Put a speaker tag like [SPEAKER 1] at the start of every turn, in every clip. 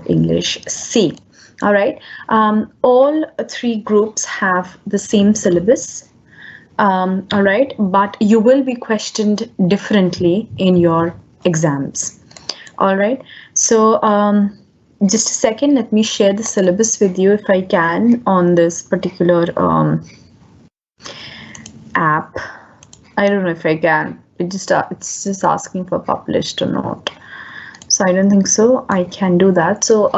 [SPEAKER 1] English C. All right. All three groups have the same syllabus. All right, but you will be questioned differently in your exams. All right. So just a second, let me share the syllabus with you if I can on this particular app. I don't know if I can. It's just asking for published or not. So I don't think so. I can do that. So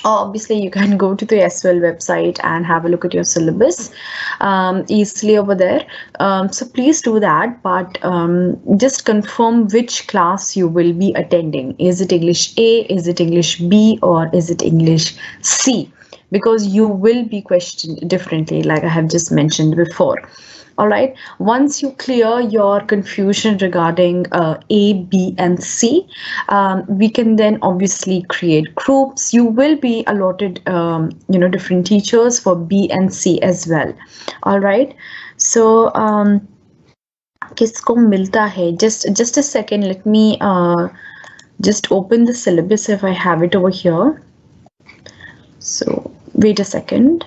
[SPEAKER 1] obviously you can go to the SOL website and have a look at your syllabus easily over there. So please do that, but just confirm which class you will be attending. Is it English A, is it English B, or is it English C? Because you will be questioned differently, like I have just mentioned before. All right, once you clear your confusion regarding A, B, and C, we can then obviously create groups. You will be allotted, different teachers for B and C as well. All right, so किसको मिलता है? Just a second, let me just open the syllabus if I have it over here. So wait a second.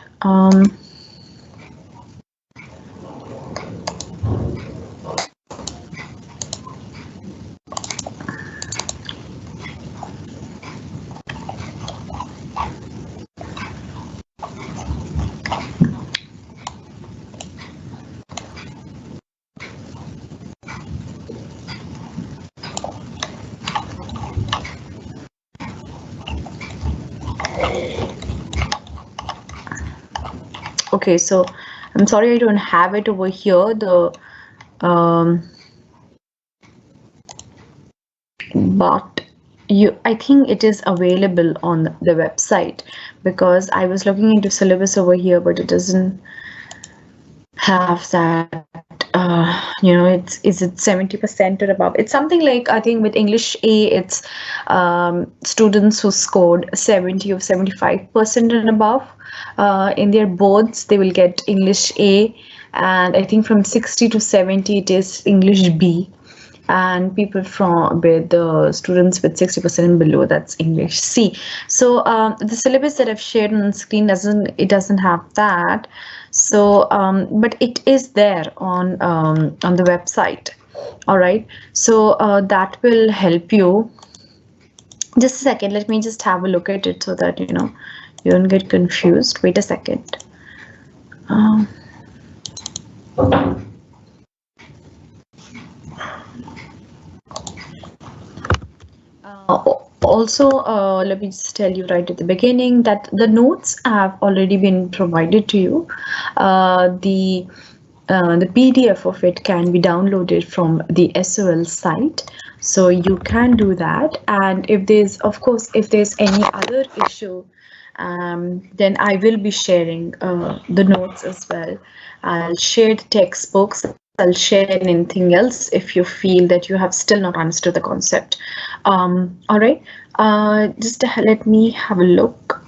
[SPEAKER 1] Okay, so I'm sorry I don't have it over here. But I think it is available on the website, because I was looking into syllabus over here, but it doesn't have that. Is it 70% or above? It's something like, I think with English A, it's students who scored 70 or 75% and above. In their boards, they will get English A, and I think from 60 to 70 it is English B, and people with the students with 60% and below, that's English C. So the syllabus that I've shared on the screen doesn't have that. So but it is there on the website. All right, so that will help you. Just a second, let me just have a look at it so that you don't get confused. Wait a second. Also, let me just tell you right at the beginning that the notes have already been provided to you. The PDF of it can be downloaded from the SOL site, so you can do that. And if there's any other issue, then I will be sharing the notes as well. I'll share the textbooks. I'll share anything else if you feel that you have still not understood the concept. All right, just let me have a look.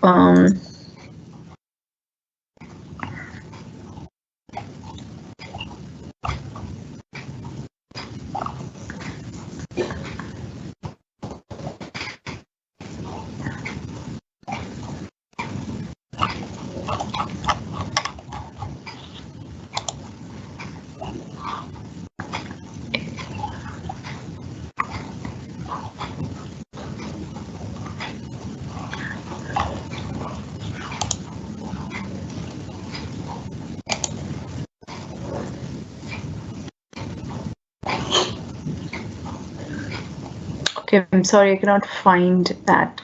[SPEAKER 1] Okay, I'm sorry, I cannot find that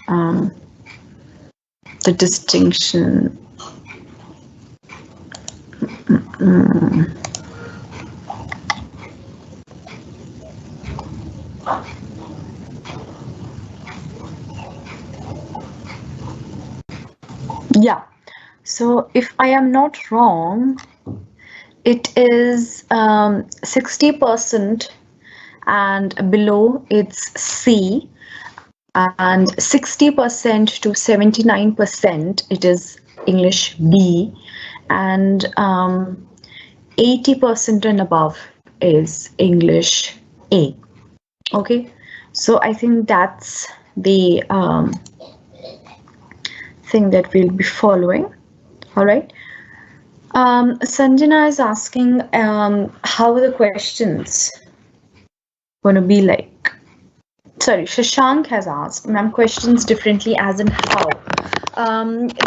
[SPEAKER 1] the distinction. Yeah, so if I am not wrong, it is 60% and below it's C, and 60% to 79% it is English B, and 80% and above is English A. Okay, so I think that's the thing that we'll be following. All right. Sanjana is asking, how are the questions going to be like? Sorry, Shashank has asked, ma'am, questions differently as in how?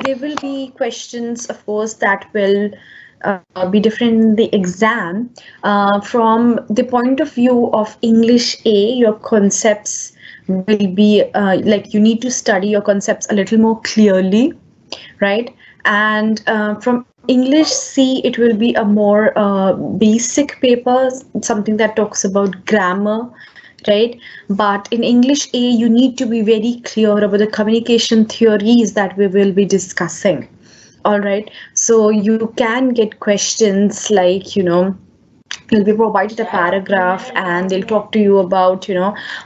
[SPEAKER 1] There will be questions, of course, that will be different in the exam. From the point of view of English A, your concepts will be like you need to study your concepts a little more clearly, right? And from English C, it will be a more basic paper, something that talks about grammar, right? But in English A, you need to be very clear about the communication theories that we will be discussing. All right. So you can get questions like, you'll be provided a paragraph and they'll talk to you about,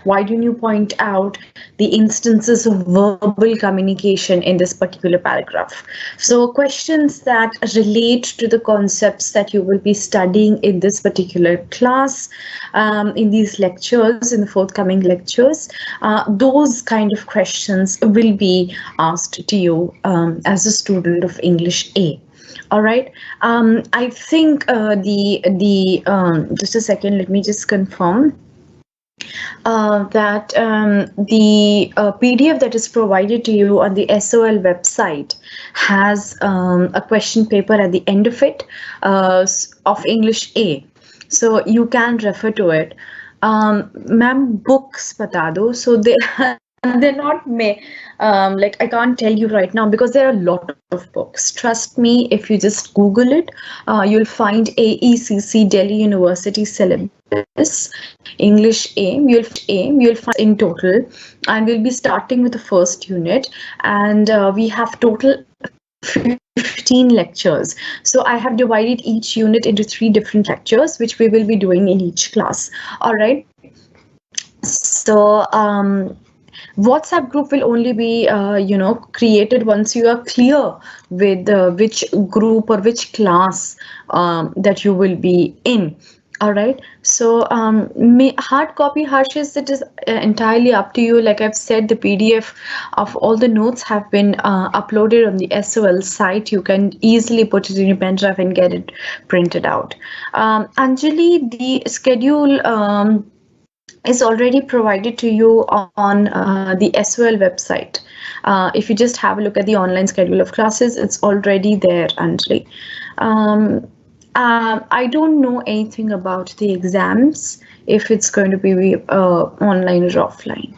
[SPEAKER 1] why don't you point out the instances of verbal communication in this particular paragraph. So questions that relate to the concepts that you will be studying in this particular class, in these lectures, in the forthcoming lectures, those kind of questions will be asked to you as a student of English A. All right. I think just a second. Let me just confirm that the PDF that is provided to you on the SOL website has a question paper at the end of it of English A. So you can refer to it. Ma'am, books bata do. So they're not like I can't tell you right now because there are a lot of books. Trust me, if you just Google it, you'll find AECC Delhi University Syllabus English AIM. You'll find in total, and we'll be starting with the first unit, and we have total 15 lectures. So I have divided each unit into 3 different lectures, which we will be doing in each class. All right. So WhatsApp group will only be, created once you are clear with which group or which class that you will be in. All right. So hard copy, Harshes, it is entirely up to you. Like I've said, the PDF of all the notes have been uploaded on the SOL site. You can easily put it in your pen drive and get it printed out. Anjali, the schedule is already provided to you on the SOL website. If you just have a look at the online schedule of classes, it's already there, Anjali. I don't know anything about the exams, if it's going to be online or offline.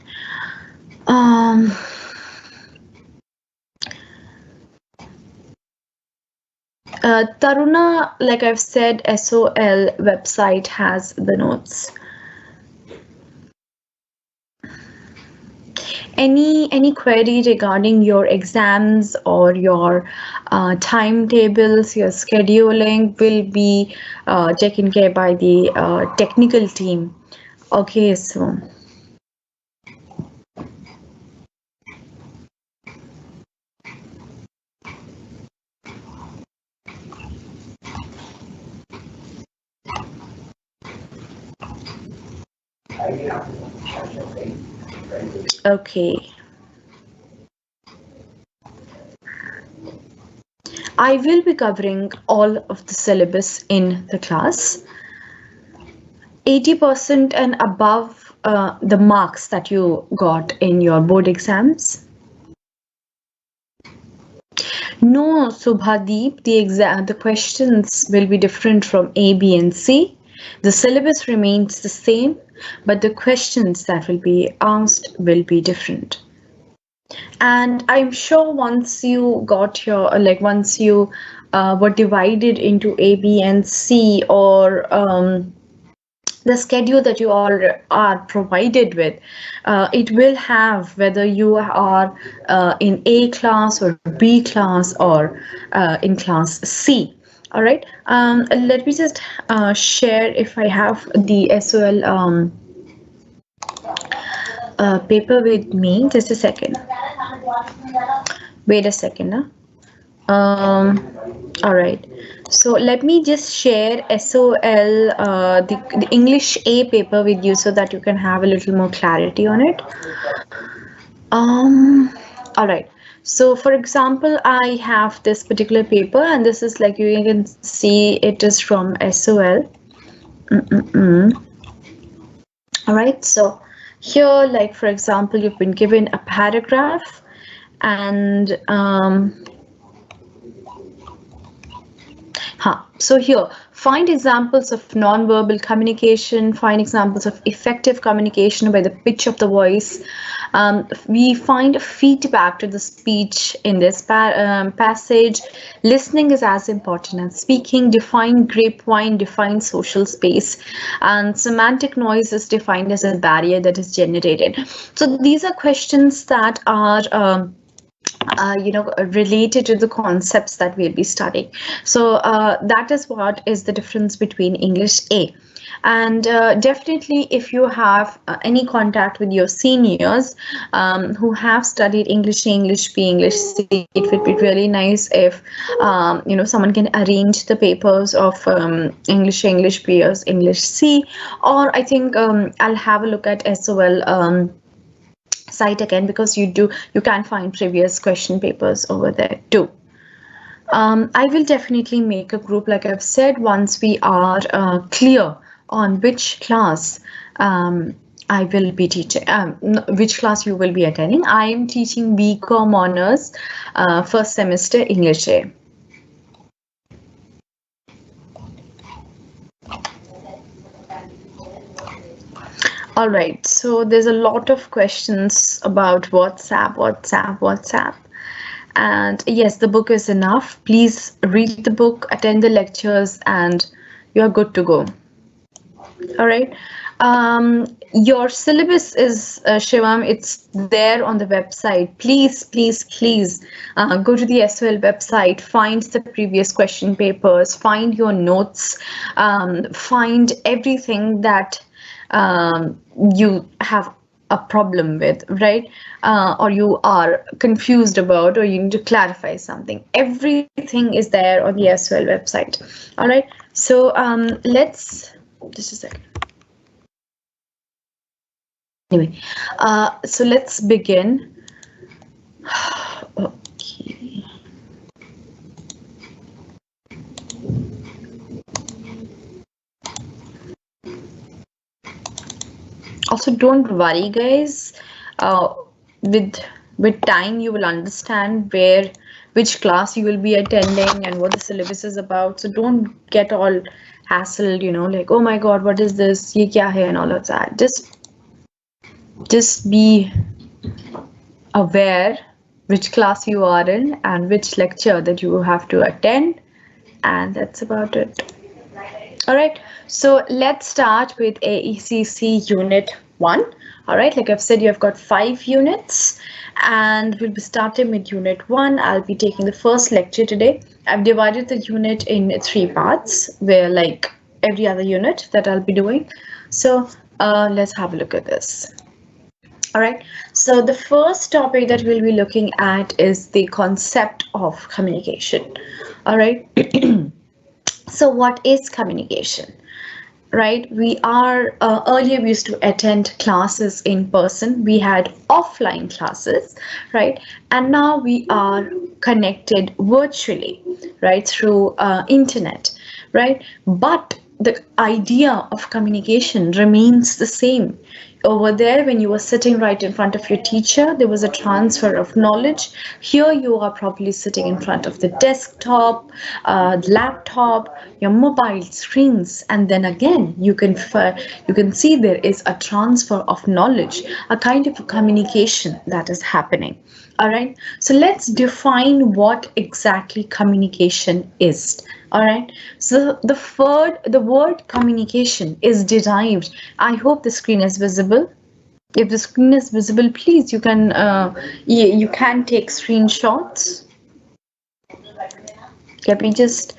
[SPEAKER 1] Taruna, like I've said, SOL website has the notes. Any query regarding your exams or your timetables, your scheduling will be taken care by the technical team. Okay, so okay. I will be covering all of the syllabus in the class. 80% and above the marks that you got in your board exams. No, Subhadeep, the questions will be different from A, B, and C. The syllabus remains the same, but the questions that will be asked will be different. And I'm sure once you got your, once you were divided into A, B, and C, or the schedule that you all are provided with, it will have whether you are in A class or B class or in class C. All right. Let me just share if I have the SOL paper with me. Just a second. Wait a second. All right. So let me just share SOL, the English A paper with you so that you can have a little more clarity on it. All right. So for example, I have this particular paper, and this is like you can see it is from SOL. All right. So here, like for example, you've been given a paragraph, and so here, find examples of non-verbal communication, find examples of effective communication by the pitch of the voice. We find feedback to the speech in this passage. Listening is as important as speaking. Define grapevine, define social space. And semantic noise is defined as a barrier that is generated. So these are questions that are related to the concepts that we'll be studying. So that is what is the difference between English A. And definitely, if you have any contact with your seniors who have studied English A, English B, English C, it would be really nice if someone can arrange the papers of English A, English B, or English C. Or I think I'll have a look at SOL site again, because you can find previous question papers over there too. I will definitely make a group, like I've said, once we are clear on which class I will be teaching, which class you will be attending. I am teaching BCom Honors first semester English A. All right, so there's a lot of questions about WhatsApp. And yes, the book is enough. Please read the book, attend the lectures, and you're good to go. All right. Your syllabus is, Shivam, it's there on the website. Please go to the SOL website, find the previous question papers, find your notes, find everything that you have a problem with, right? Or you are confused about, or you need to clarify something. Everything is there on the SOL website. All right. So let's just a second. Anyway, so let's begin. Okay. Also, don't worry, guys. With time, you will understand which class you will be attending and what the syllabus is about. So don't get all hassled, like, oh my God, what is this? Ye kya hai, and all of that. Just be aware which class you are in and which lecture that you have to attend, and that's about it. All right, so let's start with AECC Unit 1. All right, like I've said, you have got 5 units, and we'll be starting with Unit 1. I'll be taking the first lecture today. I've divided the unit in 3 parts, where like every other unit that I'll be doing. So let's have a look at this. All right, so the first topic that we'll be looking at is the concept of communication. All right. So what is communication, right? We are earlier we used to attend classes in person. We had offline classes, right? And now we are connected virtually, right, through internet, right? But the idea of communication remains the same. Over there, when you were sitting right in front of your teacher, there was a transfer of knowledge. Here you are probably sitting in front of the desktop, laptop, your mobile screens, and then again you can see there is a transfer of knowledge, a kind of a communication that is happening. All right, so let's define what exactly communication is. All right, so the word communication is derived. I hope the screen is visible. If the screen is visible, please you can take screenshots. Let me just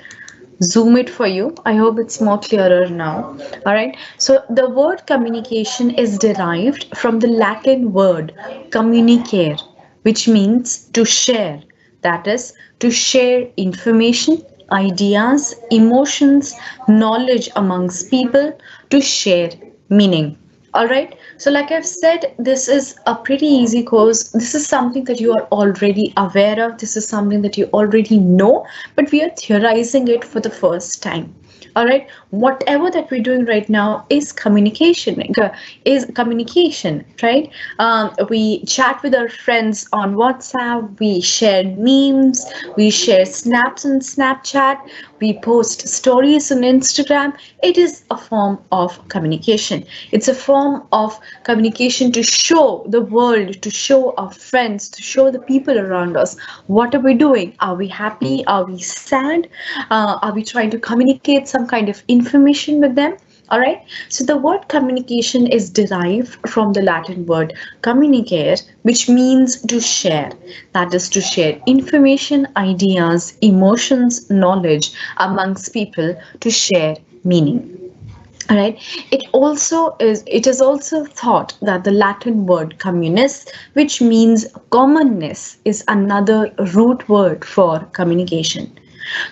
[SPEAKER 1] zoom it for you. I hope it's more clearer now. All right, so the word communication is derived from the Latin word communicare, which means to share. That is, to share information, ideas, emotions, knowledge amongst people, to share meaning. All right, So like I've said, this is a pretty easy course. This is something that you are already aware of. This is something that you already know, but we are theorizing it for the first time. All right, whatever that we're doing right now is communication, right? We chat with our friends on WhatsApp, we share memes, we share snaps on Snapchat, we post stories on Instagram. It is a form of communication. It's a form of communication to show the world, to show our friends, to show the people around us what are we doing. Are we happy? Are we sad? Are we trying to communicate some kind of information with them? All right. So the word communication is derived from the Latin word communicare, which means to share. That is to share information, ideas, emotions, knowledge amongst people, to share meaning. All right. It is also thought that the Latin word communis, which means commonness, is another root word for communication.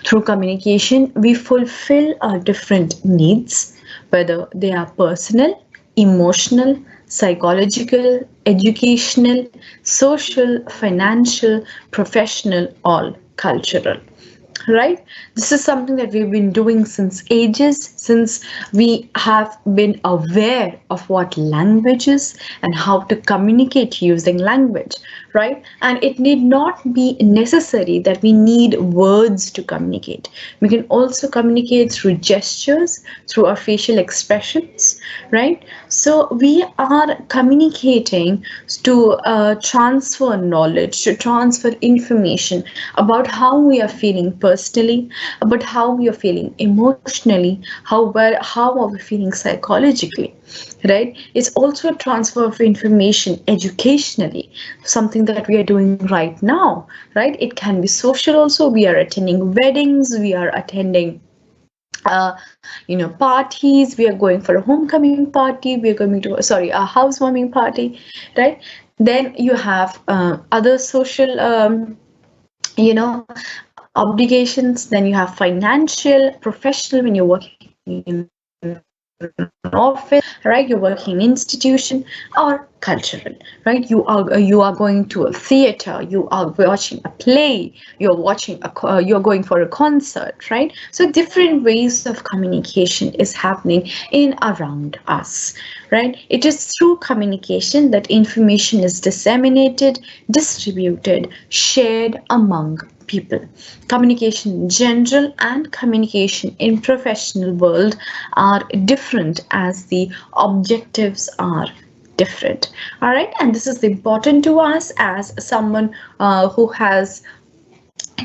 [SPEAKER 1] Through communication, we fulfill our different needs, whether they are personal, emotional, psychological, educational, social, financial, professional, or cultural. Right? This is something that we've been doing since ages, since we have been aware of what language is and how to communicate using language, right? And it need not be necessary that we need words to communicate. We can also communicate through gestures, through our facial expressions, right? So we are communicating to transfer knowledge, to transfer information about how we are feeling personally, about how we are feeling emotionally, how are we feeling psychologically, right? It's also a transfer of information educationally, something that we are doing right now, right? It can be social also. We are attending weddings, we are attending parties, we are going for a homecoming party, we are going to a housewarming party, right? Then you have other social obligations. Then you have financial, professional, when you're working in an office, right? You're working in institution, or cultural, right? You are going to a theater, you are watching a play, you're going for a concert, right? So different ways of communication is happening in around us, right? It is through communication that information is disseminated, distributed, shared among people. Communication in general and communication in professional world are different, as the objectives are different. All right, and this is important to us as someone who has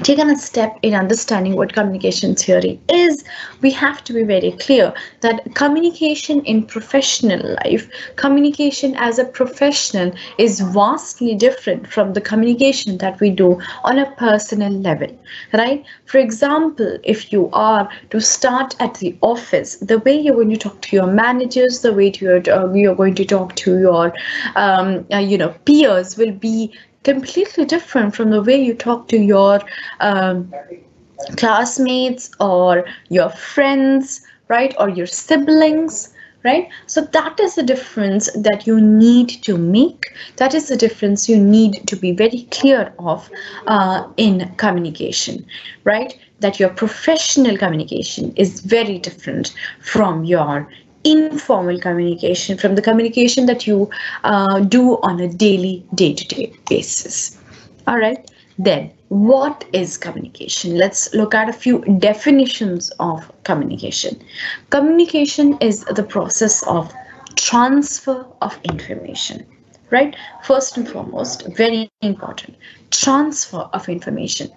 [SPEAKER 1] taken a step in understanding what communication theory is. We have to be very clear that communication in professional life, communication as a professional, is vastly different from the communication that we do on a personal level, right? For example, if you are to start at the office, the way you're going to talk to your managers, the way you're going to talk to your peers will be completely different from the way you talk to your classmates or your friends, right? Or your siblings, right? So that is the difference that you need to make. That is the difference you need to be very clear of in communication, right? That your professional communication is very different from your informal communication, from the communication that you do on a daily, day-to-day basis. All right, then what is communication? Let's look at a few definitions of communication. Communication is the process of transfer of information, right? First and foremost, very important, transfer of information,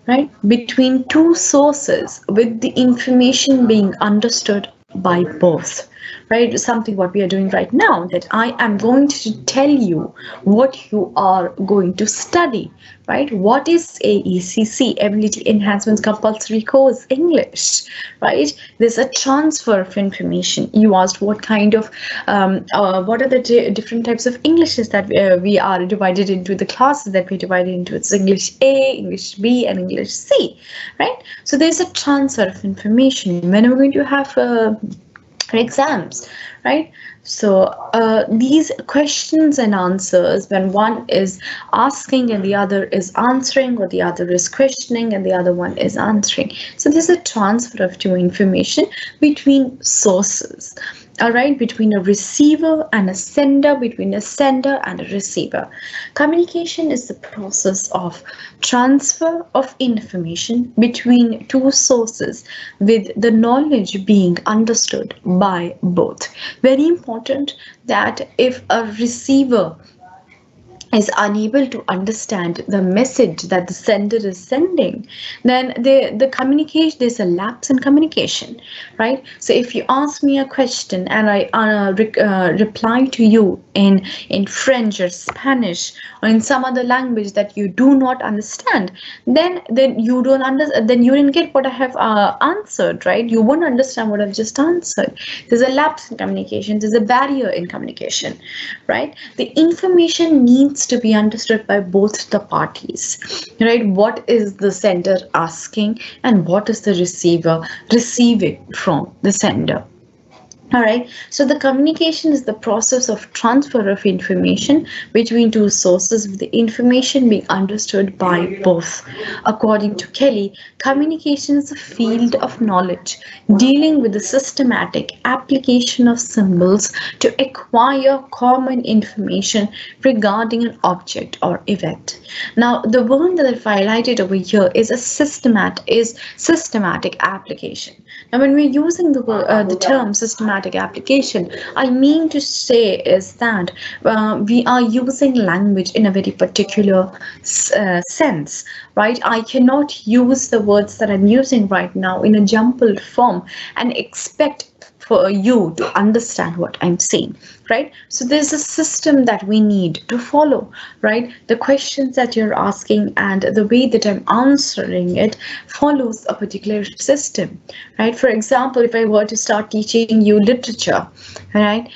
[SPEAKER 1] right, between two sources, with the information being understood by both, right? Something what we are doing right now, that I am going to tell you what you are going to study, right? What is AECC, Ability Enhancement Compulsory Course English, right? There's a transfer of information. You asked what kind of what are the different types of Englishes that we are divided into, the classes that we divided into. It's English A, English B, and English C, right? So there's a transfer of information. When we're going to have exams, right? So these questions and answers, when one is asking and the other is answering, or the other is questioning and the other one is answering, so there's a transfer of two information between sources, all right, between a receiver and a sender, between a sender and a receiver. Communication is the process of transfer of information between two sources, with the knowledge being understood by both. Very important that if a receiver is unable to understand the message that the sender is sending, then the communication, there's a lapse in communication, right? So if you ask me a question and I reply to you in French or Spanish or in some other language that you do not understand, then you don't understand, then you didn't get what I have answered, right? You won't understand what I've just answered. There's a lapse in communication, there's a barrier in communication, right? The information needs to be understood by both the parties, right? What is the sender asking and what is the receiver receiving from the sender? All right, so the communication is the process of transfer of information between two sources, with the information being understood by both. According to Kelly, communication is a field of knowledge dealing with the systematic application of symbols to acquire common information regarding an object or event. Now, the word that I've highlighted over here is systematic application. Now, when we're using the term systematic application, I mean to say is that we are using language in a very particular sense, right? I cannot use the words that I'm using right now in a jumbled form and expect for you to understand what I'm saying, right? So there's a system that we need to follow, right? The questions that you're asking and the way that I'm answering it follows a particular system, right? For example, if I were to start teaching you literature, right,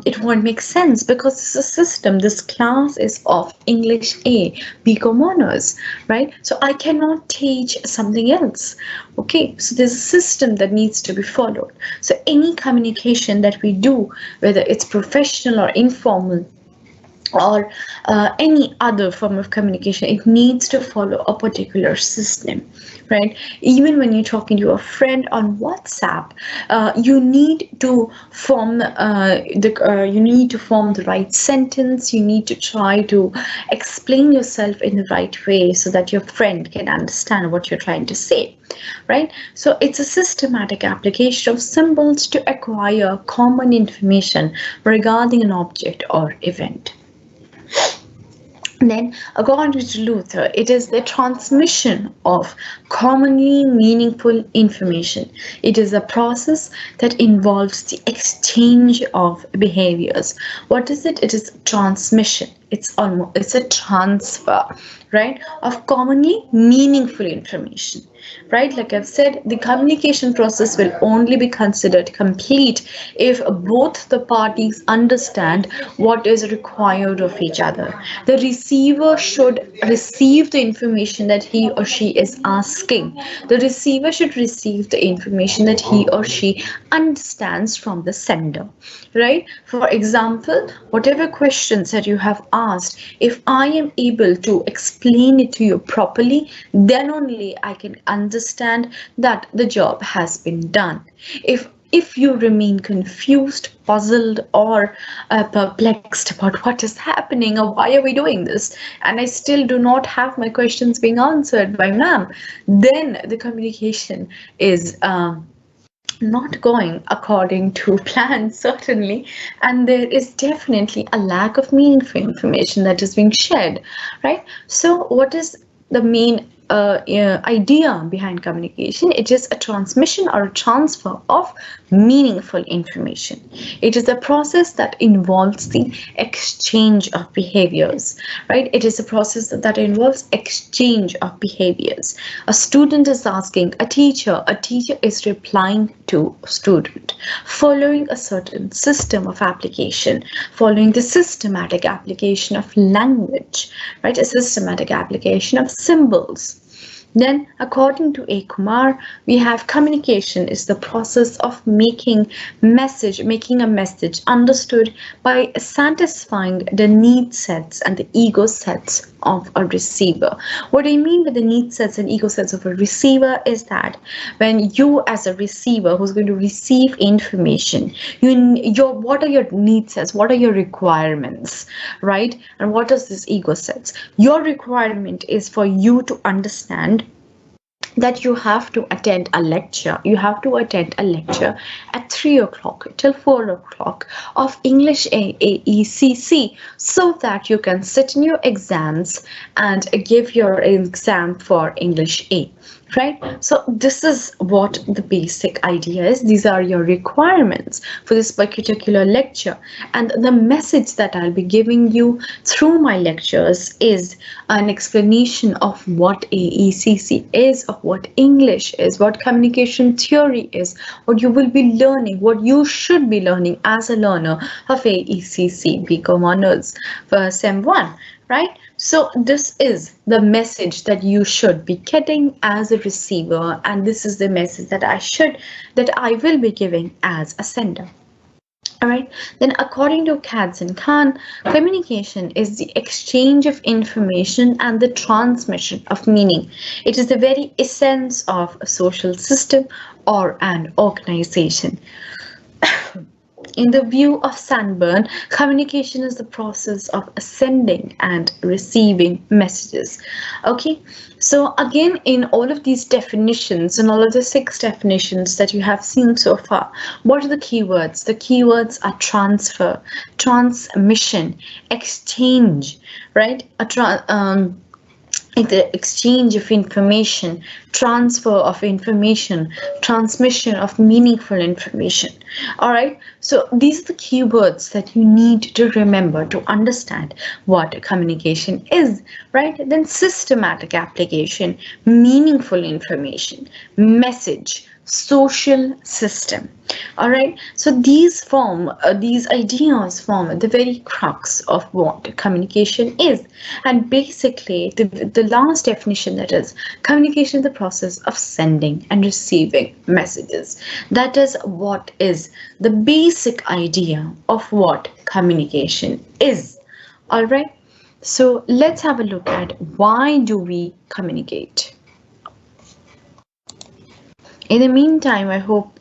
[SPEAKER 1] it won't make sense because it's a system. This class is of English A, BCom honors, right? So I cannot teach something else. Okay, so there's a system that needs to be followed. So any communication that we do, whether it's professional or informal, or any other form of communication, it needs to follow a particular system, right? Even when you're talking to a friend on WhatsApp, you need to form the right sentence. You need to try to explain yourself in the right way so that your friend can understand what you're trying to say, right? So it's a systematic application of symbols to acquire common information regarding an object or event. Then, according to Luther, it is the transmission of commonly meaningful information. It is a process that involves the exchange of behaviors. What is it? It is transmission. It's a transfer, right, of commonly meaningful information, right? Like I've said, the communication process will only be considered complete if both the parties understand what is required of each other. The receiver should receive the information that he or she is asking. The receiver should receive the information that he or she understands from the sender, right? For example, whatever questions that you have asked, if I am able to explain it to you properly, then only I can understand that the job has been done. If you remain confused, puzzled, or perplexed about what is happening or why are we doing this, and I still do not have my questions being answered by ma'am, then the communication is not going according to plan, certainly, and there is definitely a lack of meaningful information that is being shared, right? So what is the main idea behind communication? It is a transmission or a transfer of meaningful information. It is a process that involves the exchange of behaviors, right? It is a process that involves exchange of behaviors. A student is asking a teacher is replying to a student, following a certain system of application, following the systematic application of language, right? A systematic application of symbols. Then, according to A. Kumar, we have communication is the process of making a message understood by satisfying the need sets and the ego sets of a receiver. What I mean by the need sets and ego sets of a receiver is that when you, as a receiver who's going to receive information, what are your need sets? What are your requirements, right? And what does this ego sets? Your requirement is for you to understand that you have to attend a lecture. You have to attend a lecture at 3 o'clock till 4 o'clock of English AECC so that you can sit in your exams and give your exam for English A. Right? So this is what the basic idea is. These are your requirements for this particular lecture. And the message that I'll be giving you through my lectures is an explanation of what AECC is, of what English is, what communication theory is, what you will be learning, what you should be learning as a learner of AECC BCom Honors for SEM 1, right? So this is the message that you should be getting as a receiver, and this is the message that I will be giving as a sender. All right. Then, according to Katz and Khan, communication is the exchange of information and the transmission of meaning. It is the very essence of a social system or an organization. In the view of Sanborn, communication is the process of sending and receiving messages. Okay, so again, in all of these definitions, in all of the 6 definitions that you have seen so far, what are the keywords? The keywords are transfer, transmission, exchange, right? The exchange of information, transfer of information, transmission of meaningful information. All right, so these are the keywords that you need to remember to understand what communication is, right? Then systematic application, meaningful information, message, social system. All right, so these ideas form the very crux of what communication is. And basically the last definition, that is communication is the process of sending and receiving messages. That is what is the basic idea of what communication is. All right, so let's have a look at why do we communicate. In the meantime, I hope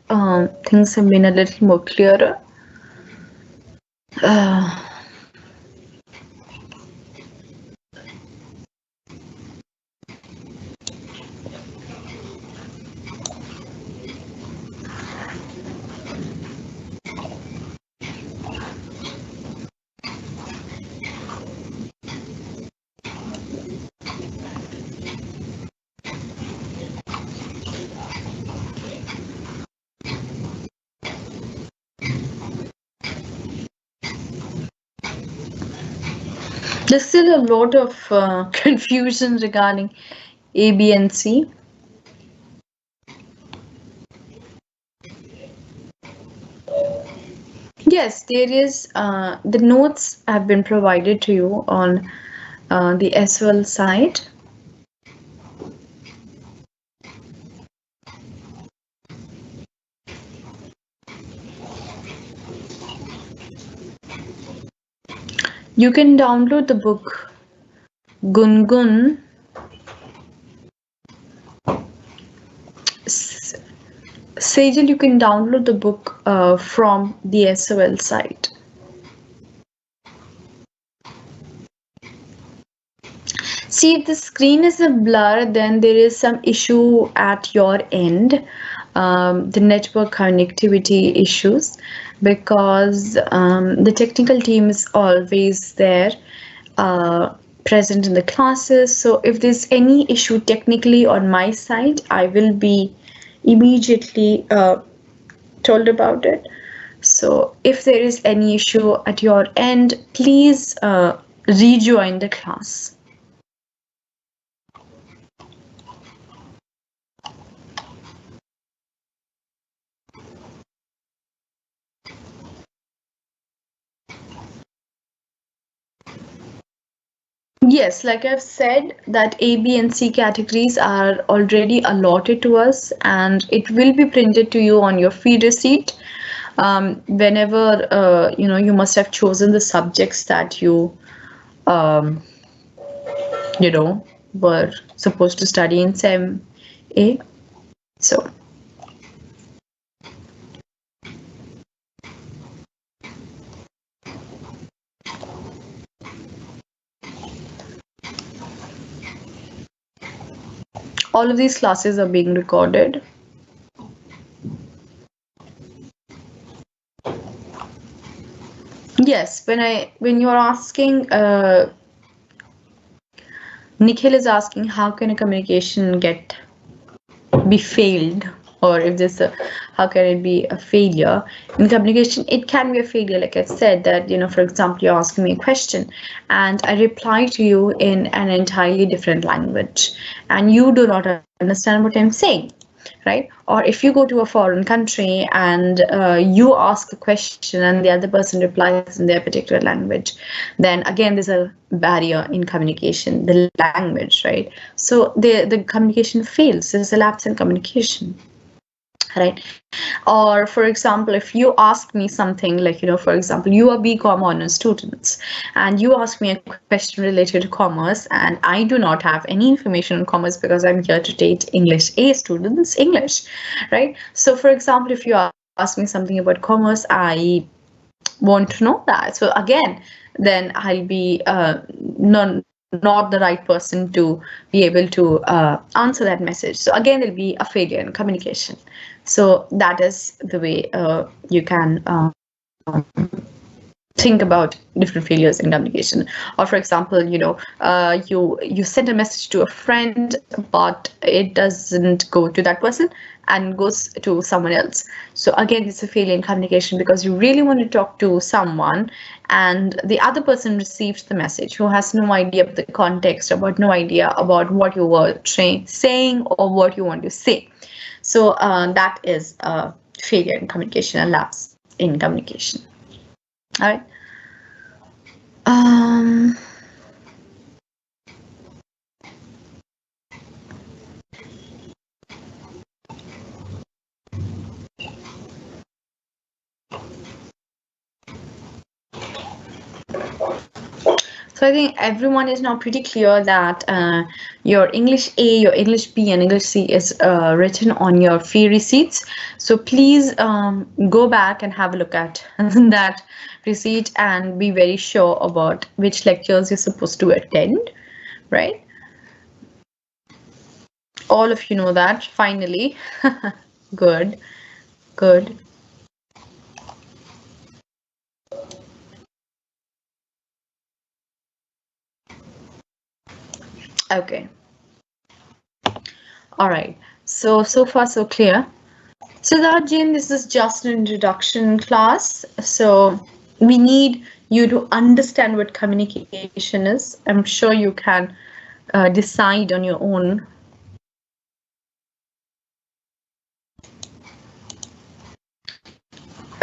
[SPEAKER 1] things have been a little more clearer. There's still a lot of confusion regarding A, B, and C. Yes, there is. The notes have been provided to you on the SOL site. You can download the book Gungun. Sejal, you can download the book from the SOL site. See, if the screen is a blur, then there is some issue at your end, the network connectivity issues, because the technical team is always there, present in the classes. So if there's any issue technically on my side, I will be immediately told about it. So if there is any issue at your end, please rejoin the class. Yes, like I've said, that A, B, and C categories are already allotted to us, and it will be printed to you on your fee receipt. Whenever you must have chosen the subjects that um, were supposed to study in SEM A. So all of these classes are being recorded. Yes, when you're asking, Nikhil is asking how can a communication be failed, or if there's a how can it be a failure in communication. It can be a failure, like I said, that for example, you're asking me a question and I reply to you in an entirely different language and you do not understand what I'm saying, right? Or if you go to a foreign country and you ask a question and the other person replies in their particular language, then again there's a barrier in communication, the language, right? So the communication fails. There's a lapse in communication, right? Or for example, if you ask me something like, for example, you are BCom honors students and you ask me a question related to commerce and I do not have any information on commerce because I'm here to teach English A students English, right? So for example, if you ask me something about commerce, I want to know that. So again, then I'll be not the right person to be able to answer that message. So again, there'll be a failure in communication. So that is the way you can think about different failures in communication. Or for example, you send a message to a friend but it doesn't go to that person and goes to someone else. So again, it's a failure in communication because you really want to talk to someone and the other person receives the message who has no idea of the context, about no idea about what you were saying or what you want to say. So that is a failure in communication, a lapse in communication. All right. So I think everyone is now pretty clear that your English A, your English B, and English C is written on your fee receipts. So please go back and have a look at that receipt and be very sure about which lectures you're supposed to attend, right? All of you know that, finally. Good, good. Okay. All right. So far so clear. So that, Jane, this is just an introduction class. So we need you to understand what communication is. I'm sure you can decide on your own.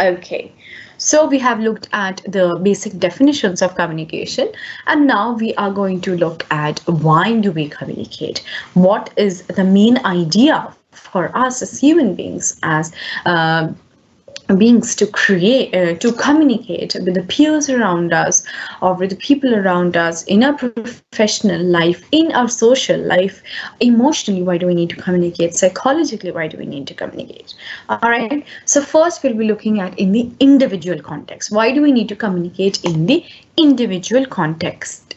[SPEAKER 1] Okay. So we have looked at the basic definitions of communication, and now we are going to look at why do we communicate? What is the main idea for us as human beings, as beings, to create, to communicate with the peers around us or with the people around us in our professional life, in our social life, emotionally? Why do we need to communicate? Psychologically, why do we need to communicate? All right. So first we'll be looking at in the individual context. Why do we need to communicate in the individual context?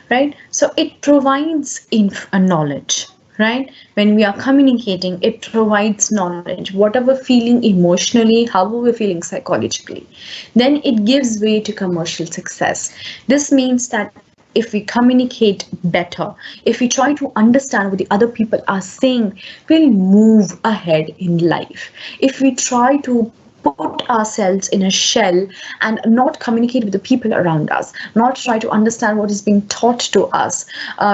[SPEAKER 1] Right. So it provides a knowledge. Right? When we are communicating, it provides knowledge, what we're feeling emotionally, how we're feeling psychologically. Then it gives way to commercial success. This means that if we communicate better, if we try to understand what the other people are saying, we'll move ahead in life. If we try to put ourselves in a shell and not communicate with the people around us, not try to understand what is being taught to us,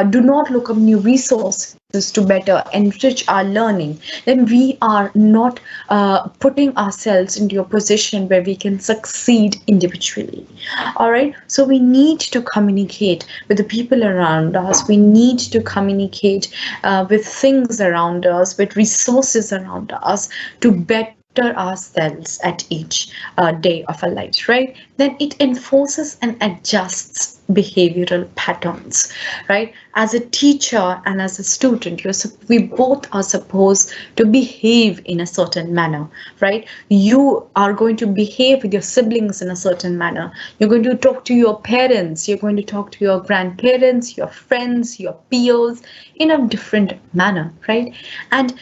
[SPEAKER 1] do not look up new resources to better enrich our learning, then we are not putting ourselves into a position where we can succeed individually. All right, so we need to communicate with the people around us. We need to communicate with things around us, with resources around us, to better ourselves at each day of our lives, right? Then it enforces and adjusts behavioral patterns, right? As a teacher and as a student, we both are supposed to behave in a certain manner, right? You are going to behave with your siblings in a certain manner. You're going to talk to your parents, you're going to talk to your grandparents, your friends, your peers in a different manner, right? And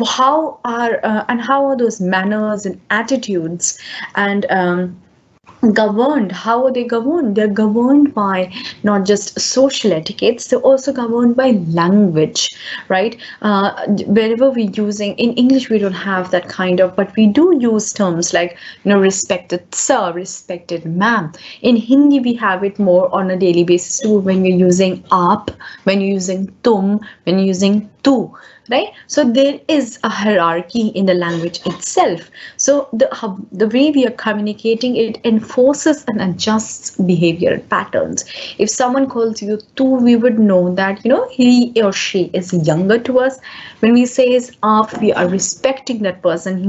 [SPEAKER 1] how are those manners and attitudes and governed? How are they governed? They're governed by not just social etiquettes, they're also governed by language, right? Wherever we're using, in English we don't have that kind of, but we do use terms like, respected sir, respected ma'am. In Hindi we have it more on a daily basis too, when we're using aap, when you're using tum, when you're using tu, right? So there is a hierarchy in the language itself. So the way we are communicating, it enforces and adjusts behavioral patterns. If someone calls you tu, we would know that he or she is younger to us. When we say his aap, we are respecting that person.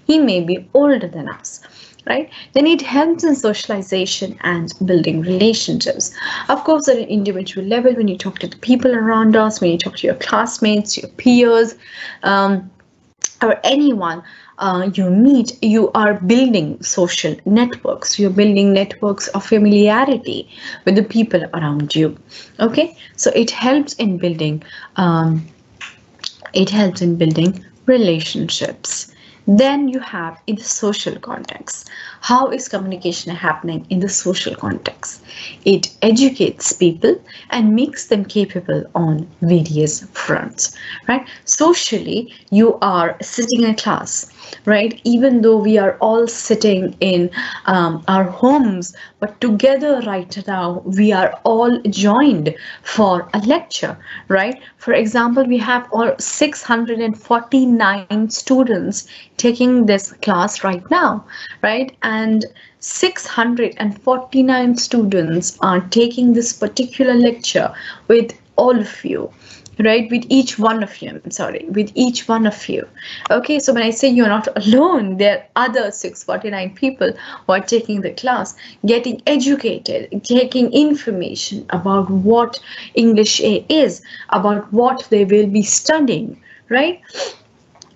[SPEAKER 1] He may be older than us, right? Then it helps in socialization and building relationships. Of course, at an individual level, when you talk to the people around us, when you talk to your classmates, your peers, or anyone you meet, you are building social networks. You're building networks of familiarity with the people around you. Okay, so it helps in building. Relationships. Then you have in the social context. How is communication happening in the social context? It educates people and makes them capable on various fronts, right? Socially, you are sitting in a class, right? Even though we are all sitting in our homes, but together right now, we are all joined for a lecture, right? For example, we have all 649 students taking this class right now, right? And 649 students are taking this particular lecture with all of you, right? With each one of you, with each one of you. Okay, so when I say you're not alone, there are other 649 people who are taking the class, getting educated, taking information about what English A is, about what they will be studying, right?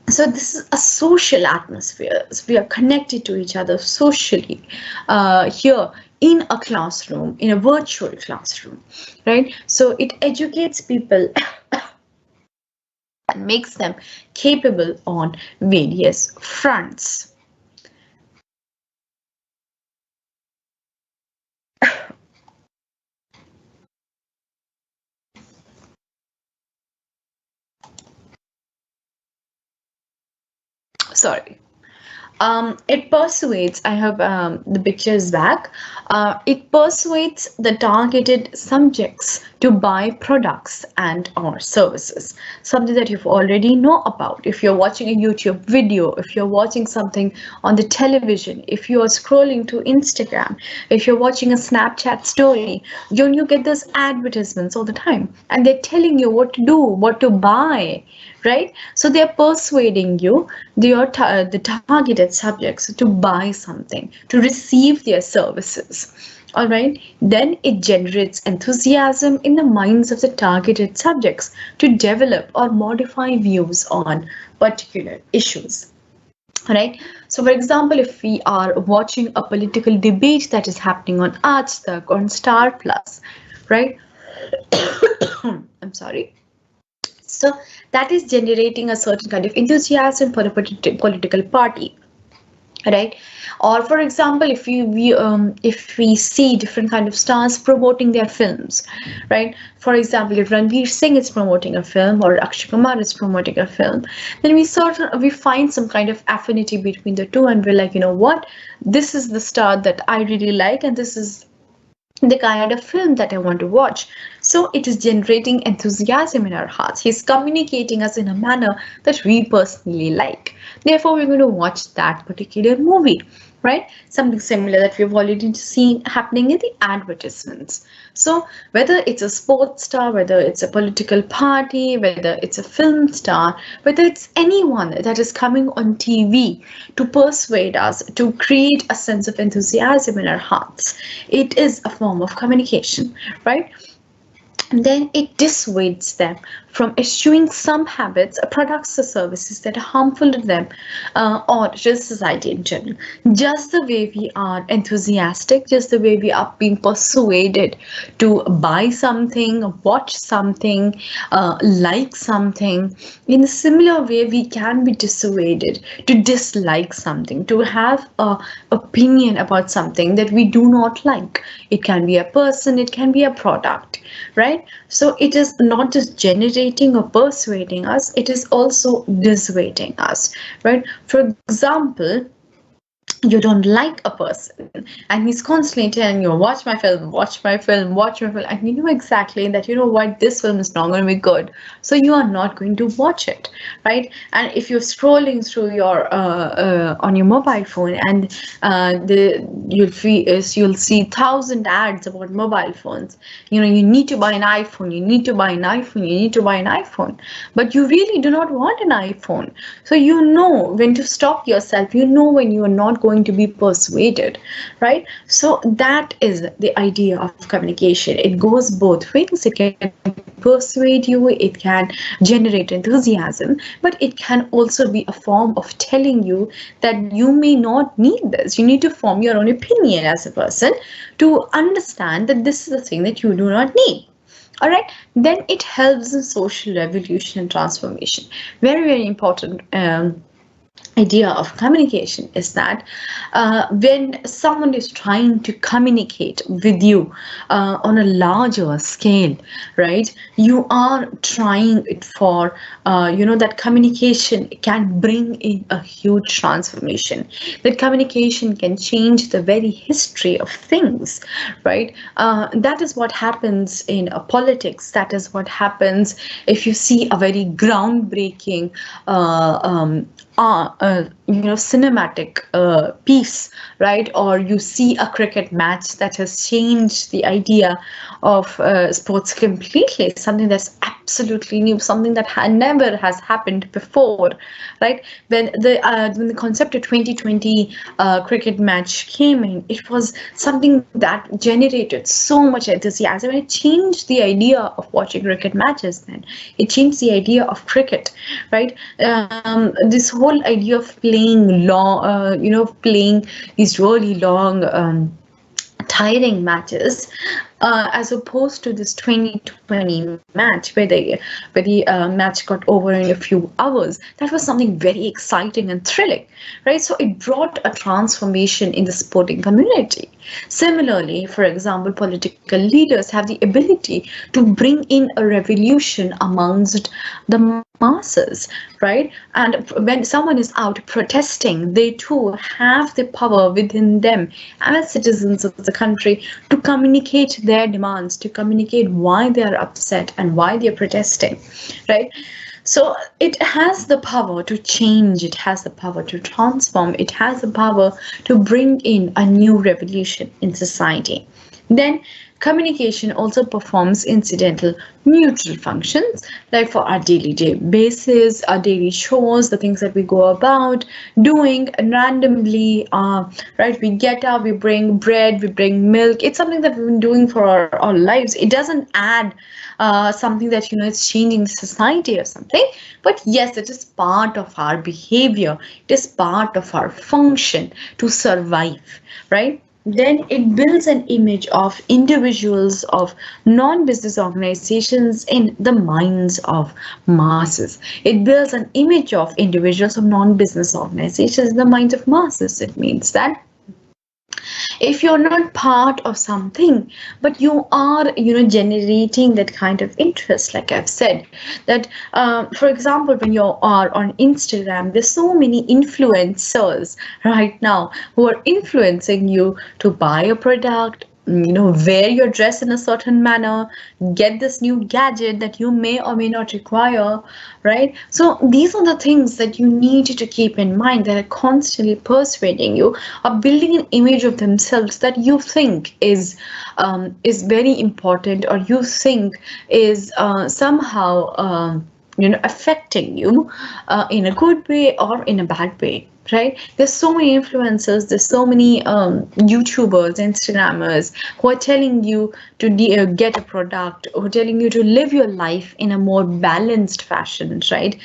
[SPEAKER 1] So this is a social atmosphere. So we are connected to each other socially here in a classroom, in a virtual classroom, right? So it educates people and makes them capable on various fronts. Sorry. It persuades, I have the pictures back. It persuades the targeted subjects to buy products and or services, something that you've already know about. If you're watching a YouTube video, if you're watching something on the television, if you are scrolling to Instagram, if you're watching a Snapchat story, you get those advertisements all the time, and they're telling you what to do, what to buy, right? So they're persuading you, the targeted subjects, to buy something, to receive their services. All right, then it generates enthusiasm in the minds of the targeted subjects to develop or modify views on particular issues. Right. So, for example, if we are watching a political debate that is happening on Aaj on Star Plus, right? I'm sorry. So that is generating a certain kind of enthusiasm for a political party. right? Or for example, if we see different kind of stars promoting their films, right? For example, if Ranveer Singh is promoting a film or Akshay Kumar is promoting a film, then we find some kind of affinity between the two, and we're like, you know what, this is the star that I really like, and this is the kind of film that I want to watch. So it is generating enthusiasm in our hearts. He's communicating us in a manner that we personally like. Therefore, we're going to watch that particular movie, right? Something similar that we've already seen happening in the advertisements. So whether it's a sports star, whether it's a political party, whether it's a film star, whether it's anyone that is coming on TV to persuade us, to create a sense of enthusiasm in our hearts, it is a form of communication, right? And then it dissuades them from eschewing some habits, products, or services that are harmful to them or just society in general. Just the way we are enthusiastic, just the way we are being persuaded to buy something, watch something, like something, in a similar way, we can be dissuaded to dislike something, to have an opinion about something that we do not like. It can be a person, it can be a product, right? So it is not just generating or persuading us, it is also dissuading us, right? For example, you don't like a person and he's constantly telling you, watch my film, watch my film, watch my film, and you know exactly that, you know what, this film is not going to be good, so you are not going to watch it, right? And if you're scrolling through your on your mobile phone, and you'll see 1,000 ads about mobile phones. You know, you need to buy an iPhone, you need to buy an iPhone, you need to buy an iPhone, but you really do not want an iPhone. So you know when to stop yourself, you know when you are not going to be persuaded, right? So that is the idea of communication. It goes both ways. It can persuade you, it can generate enthusiasm, but it can also be a form of telling you that you may not need this. You need to form your own opinion as a person to understand that this is the thing that you do not need. All right, then it helps in social revolution and transformation. Very, very important idea of communication is that when someone is trying to communicate with you on a larger scale, right, you are trying it for that communication can bring in a huge transformation. That communication can change the very history of things, right? That is what happens in politics. That is what happens if you see a very groundbreaking cinematic piece, right? Or you see a cricket match that has changed the idea of sports completely, something that's absolutely new, something that never has happened before, right? When the concept of 2020 cricket match came in, it was something that generated so much enthusiasm, and it changed the idea of watching cricket matches. Then it changed the idea of cricket, right? This whole idea of playing playing these really long tiring matches, as opposed to this 2020 match where the match got over in a few hours. That was something very exciting and thrilling, right? So it brought a transformation in the sporting community. Similarly, for example, political leaders have the ability to bring in a revolution amongst the masses, right? And when someone is out protesting, they too have the power within them as citizens of the country to communicate their demands, to communicate why they are upset and why they are protesting, right? So it has the power to change, it has the power to transform, it has the power to bring in a new revolution in society. Then communication also performs incidental neutral functions, like for our daily basis, our daily chores, the things that we go about doing randomly, right? We get up, we bring bread, we bring milk. It's something that we've been doing for our lives. It doesn't add something that, it's changing society or something. But yes, it is part of our behavior. It is part of our function to survive, right? then it builds an image of individuals, of non-business organizations in the minds of masses. It builds an image of individuals of non-business organizations in the minds of masses. It means that if you're not part of something, but you are, generating that kind of interest, like I've said, that for example, when you are on Instagram, there's so many influencers right now who are influencing you to buy a product, wear your dress in a certain manner, get this new gadget that you may or may not require, right? So these are the things that you need to keep in mind, that are constantly persuading you, are building an image of themselves that you think is very important, or you think is somehow affecting you in a good way or in a bad way, right? There's so many influencers, there's so many YouTubers, Instagrammers who are telling you to get a product, who are telling you to live your life in a more balanced fashion, right?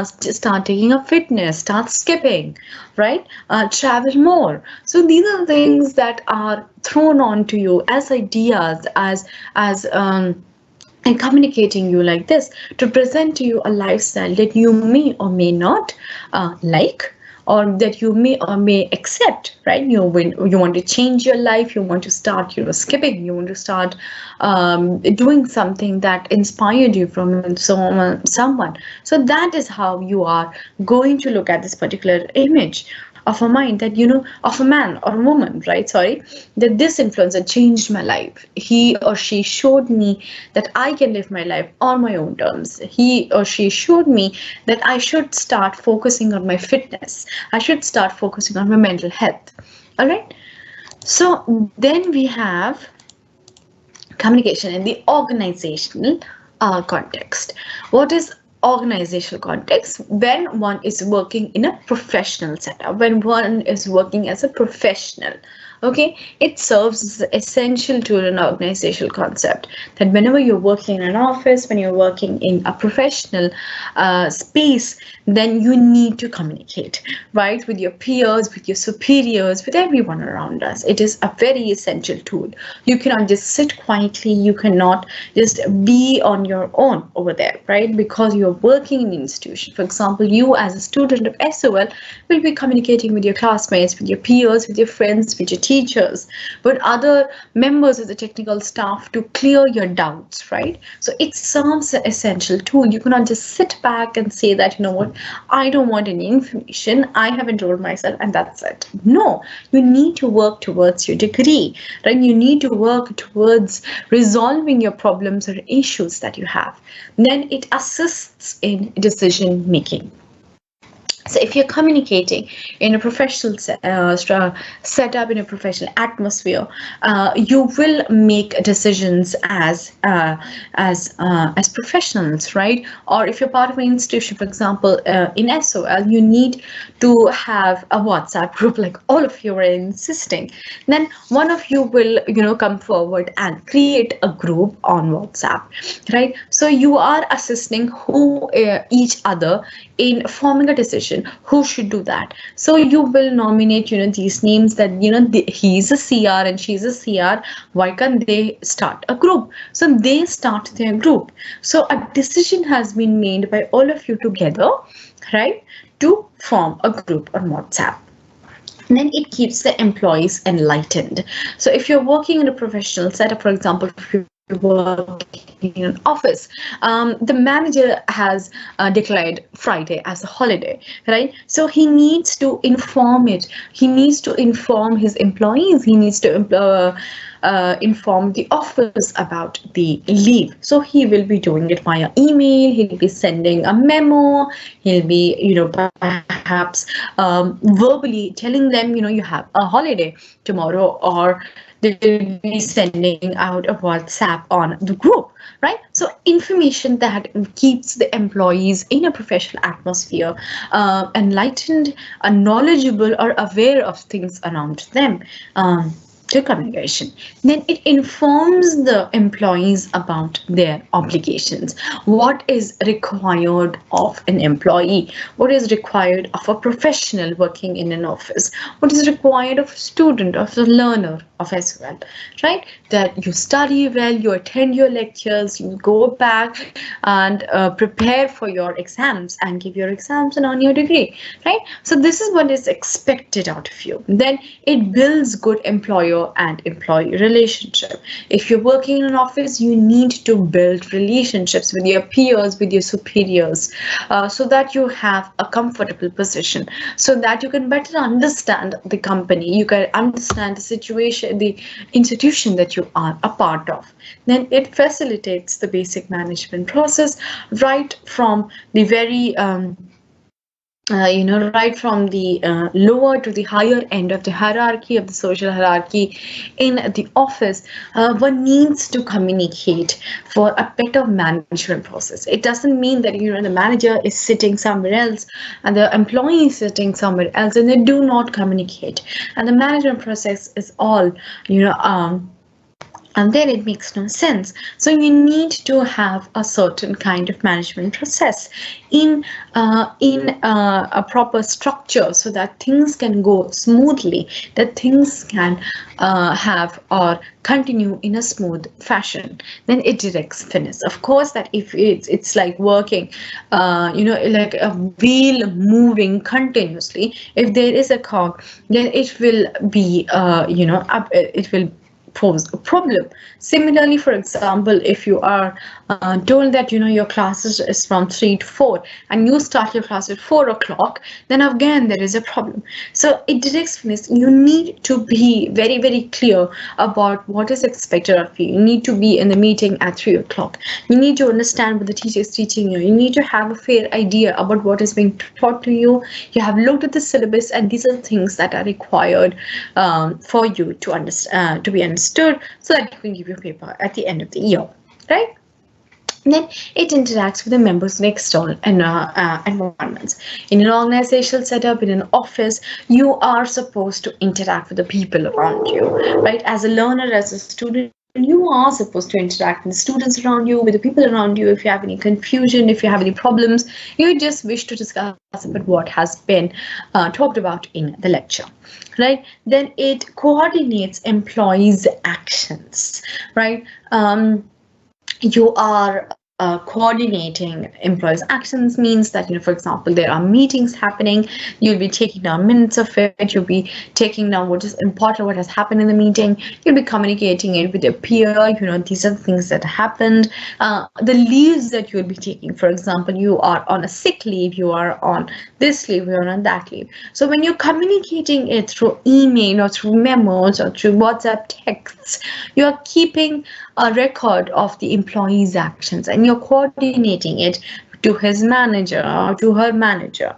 [SPEAKER 1] Start taking up fitness, start skipping, right? Travel more. So these are things that are thrown onto you as ideas, as and communicating you like this to present to you a lifestyle that you may or may not like, or that you may or may accept, right? You want to change your life, you want to start, skipping, you want to start doing something that inspired you from someone. So that is how you are going to look at this particular image of a mind, that of a man or a woman, right? Sorry, that this influencer changed my life. He or she showed me that I can live my life on my own terms. He or she showed me that I should start focusing on my fitness. I should start focusing on my mental health. All right. So then we have communication in the organizational context. What is organizational context? When one is working in a professional setup, when one is working as a professional, okay, it serves as an essential tool in organizational concept, that whenever you're working in an office, when you're working in a professional space, then you need to communicate, right, with your peers, with your superiors, with everyone around us. It is a very essential tool. You cannot just sit quietly, you cannot just be on your own over there, right? Because you're working in an institution. For example, you as a student of SOL will be communicating with your classmates, with your peers, with your friends, with your teachers, with other members of the technical staff to clear your doubts, right? So it serves an essential tool. You cannot just sit back and say that, what, I don't want any information, I have enrolled myself and that's it. No, you need to work towards your degree, right? You need to work towards resolving your problems or issues that you have. Then it assists in decision making. So if you're communicating in a professional setup, in a professional atmosphere, you will make decisions as professionals, right? Or if you're part of an institution, for example, in SOL, you need to have a WhatsApp group, like all of you are insisting. Then one of you will, come forward and create a group on WhatsApp, right? So you are assisting each other in forming a decision who should do that. So you will nominate, these names that, he's a CR and she's a CR. Why can't they start a group? So they start their group. So a decision has been made by all of you together, right, to form a group on WhatsApp. And then it keeps the employees enlightened. So if you're working in a professional setup, for example, if you work in an office, the manager has declared Friday as a holiday, right? So he needs to inform it. He needs to inform his employees. He needs to inform the office about the leave. So he will be doing it via email. He'll be sending a memo. He'll be, perhaps verbally telling them, you have a holiday tomorrow, or they will be sending out a WhatsApp on the group, right? So information that keeps the employees in a professional atmosphere enlightened, knowledgeable, or aware of things around them. to communication. Then it informs the employees about their obligations. What is required of an employee? What is required of a professional working in an office? What is required of a student, of a learner, of as well, right? That you study well, you attend your lectures, you go back and prepare for your exams and give your exams and earn your degree, right? So this is what is expected out of you. Then it builds good employer and employee relationship. If you're working in an office, you need to build relationships with your peers, with your superiors, so that you have a comfortable position, so that you can better understand the company, you can understand the situation, the institution that you are a part of. Then it facilitates the basic management process right from the very right from the lower to the higher end of the hierarchy, of the social hierarchy in the office. One needs to communicate for a better management process. It doesn't mean that the manager is sitting somewhere else and the employee is sitting somewhere else and they do not communicate, and the management process is all and then it makes no sense. So you need to have a certain kind of management process in a proper structure, so that things can go smoothly, that things can have or continue in a smooth fashion. Then it directs finish. Of course, that if it's like working, like a wheel moving continuously, if there is a cog, then it will be it will pose a problem. Similarly, for example, if you are told that your class is from 3 to 4 and you start your class at 4 o'clock, then again there is a problem. So it directs finish. You need to be very, very clear about what is expected of you. You need to be in the meeting at 3 o'clock. You need to understand what the teacher is teaching you. You need to have a fair idea about what is being taught to you. You have looked at the syllabus, and these are things that are required for you to understand, to be understood, so that you can give your paper at the end of the year, right? Then it interacts with the members in external environments. In an organizational setup, in an office, you are supposed to interact with the people around you, right? As a learner, as a student, you are supposed to interact with the students around you, with the people around you. If you have any confusion, if you have any problems, you just wish to discuss about what has been talked about in the lecture, right? Then it coordinates employees' actions, right? You are coordinating employees' actions means that, for example, there are meetings happening, you'll be taking down minutes of it, you'll be taking down what is important, what has happened in the meeting, you'll be communicating it with your peer, these are the things that happened. The leaves that you'll be taking, for example, you are on a sick leave, you are on this leave, you are on that leave. So when you're communicating it through email or through memos or through WhatsApp texts, you are keeping a record of the employee's actions, and you're coordinating it to his manager or to her manager,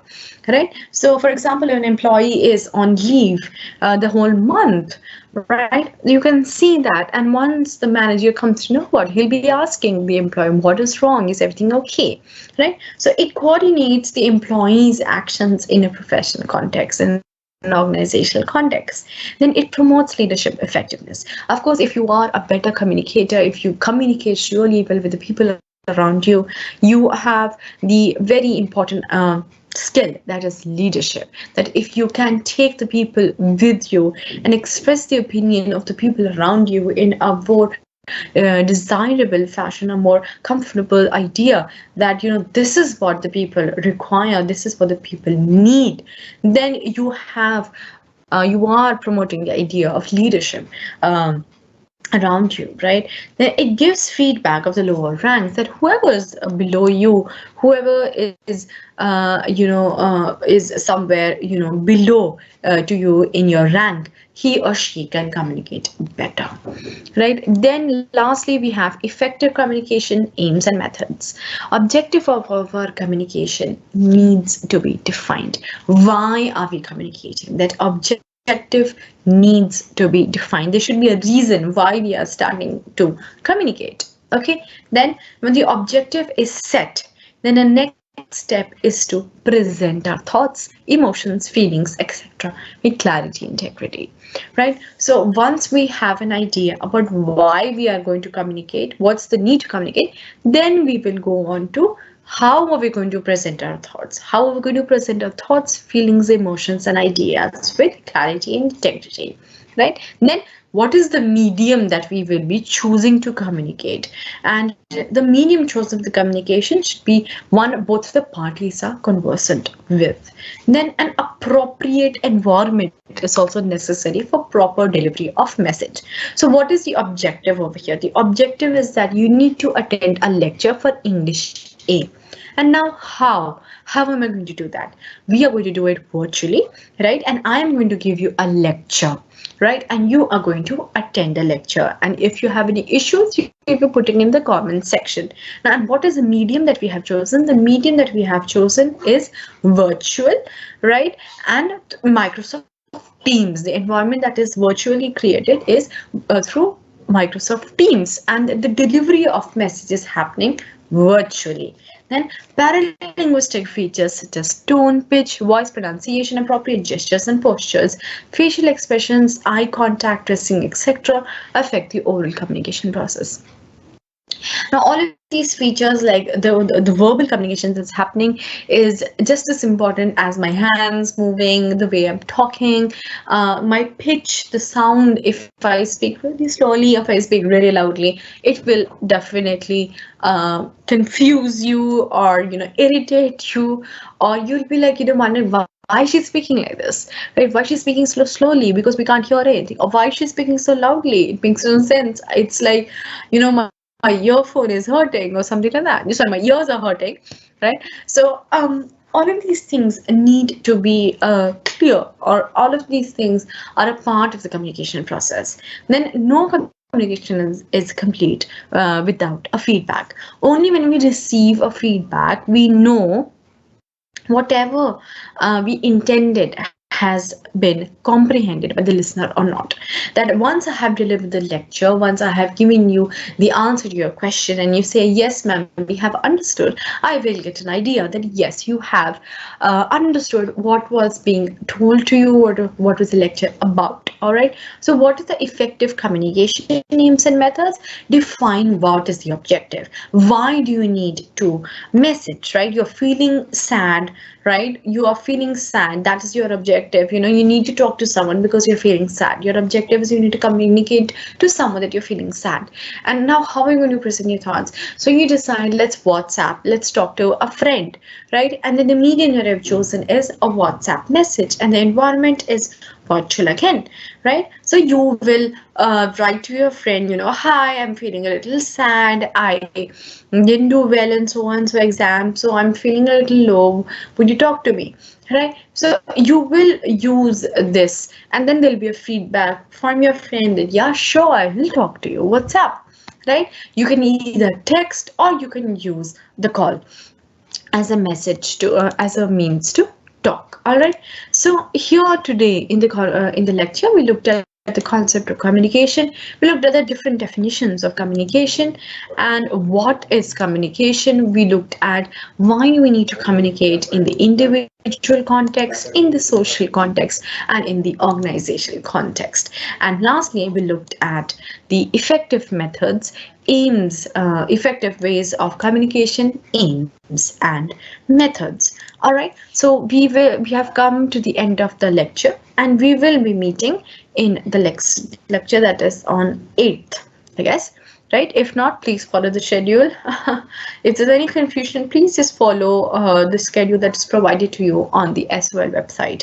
[SPEAKER 1] right? So for example, if an employee is on leave the whole month, right, you can see that, and once the manager comes to know what, he'll be asking the employee, what is wrong, is everything okay, right? So it coordinates the employee's actions in a professional context and an organizational context. Then it promotes leadership effectiveness. Of course, if you are a better communicator, if you communicate really well with the people around you, you have the very important skill, that is leadership. That if you can take the people with you and express the opinion of the people around you in a more desirable fashion, a more comfortable idea that this is what the people require, this is what the people need, then you are promoting the idea of leadership around you, right? Then it gives feedback of the lower ranks, that whoever is below you, whoever is is somewhere below to you in your rank, he or she can communicate better, right? Then lastly, we have effective communication aims and methods. Objective of our communication needs to be defined. Why are we communicating? That objective needs to be defined. There should be a reason why we are starting to communicate. Okay, then when the objective is set, then the next step is to present our thoughts, emotions, feelings, etc. with clarity, integrity, right? So once we have an idea about why we are going to communicate, what's the need to communicate, then we will go on to how are we going to present our thoughts? How are we going to present our thoughts, feelings, emotions, and ideas with clarity and integrity, right? Then what is the medium that we will be choosing to communicate? And the medium chosen of the communication should be one both the parties are conversant with. Then an appropriate environment is also necessary for proper delivery of message. So what is the objective over here? The objective is that you need to attend a lecture for English A. And now how am I going to do that? We are going to do it virtually, right? And I am going to give you a lecture, right? And you are going to attend a lecture. And if you have any issues, you will be putting in the comment section. Now, and what is the medium that we have chosen? The medium that we have chosen is virtual, right? And Microsoft Teams. The environment that is virtually created is through Microsoft Teams, and the delivery of messages happening virtually. Then paralinguistic features such as tone, pitch, voice pronunciation, appropriate gestures and postures, facial expressions, eye contact, dressing, etc. affect the oral communication process. Now, all of these features, like the verbal communication that's happening, is just as important as my hands moving, the way I'm talking, my pitch, the sound. If I speak really slowly, if I speak really loudly, it will definitely confuse you, or irritate you, or you'll be like, wondering why she's speaking like this, right? Why she's speaking so slowly, because we can't hear it, or why she's speaking so loudly. It makes no sense. It's like, my earphone is hurting or something like that. Sorry, my ears are hurting, right? So all of these things need to be clear, or all of these things are a part of the communication process. Then no communication is complete without a feedback. Only when we receive a feedback, we know whatever we intended has been comprehended by the listener or not. That once I have delivered the lecture, once I have given you the answer to your question, and you say, yes, ma'am, we have understood, I will get an idea that yes, you have understood what was being told to you, or what was the lecture about. All right. So what is the effective communication aims and methods? Define what is the objective. Why do you need to message, right? You're feeling sad, right? You are feeling sad. That is your objective. You need to talk to someone because you're feeling sad. Your objective is you need to communicate to someone that you're feeling sad. And now how are you going to present your thoughts? So you decide, let's WhatsApp, let's talk to a friend, right? And then the medium that I've chosen is a WhatsApp message, and the environment is virtual again, right? So you will write to your friend, hi, I'm feeling a little sad. I didn't do well in so and so exam, so I'm feeling a little low. Would you talk to me? Right? So you will use this, and then there'll be a feedback from your friend that, yeah, sure, I will talk to you. What's up? Right? You can either text or you can use the call as a message to as a means to talk. All right. So here today in the lecture, we looked at the concept of communication. We looked at the different definitions of communication and what is communication. We looked at why we need to communicate in the individual context, in the social context, and in the organizational context. And lastly, we looked at the effective methods, aims, effective ways of communication, aims and methods. All right, so we have come to the end of the lecture, and we will be meeting in the next lecture, that is on 8th, I guess, right? If not, please follow the schedule. If there's any confusion, please just follow the schedule that's provided to you on the SOL website.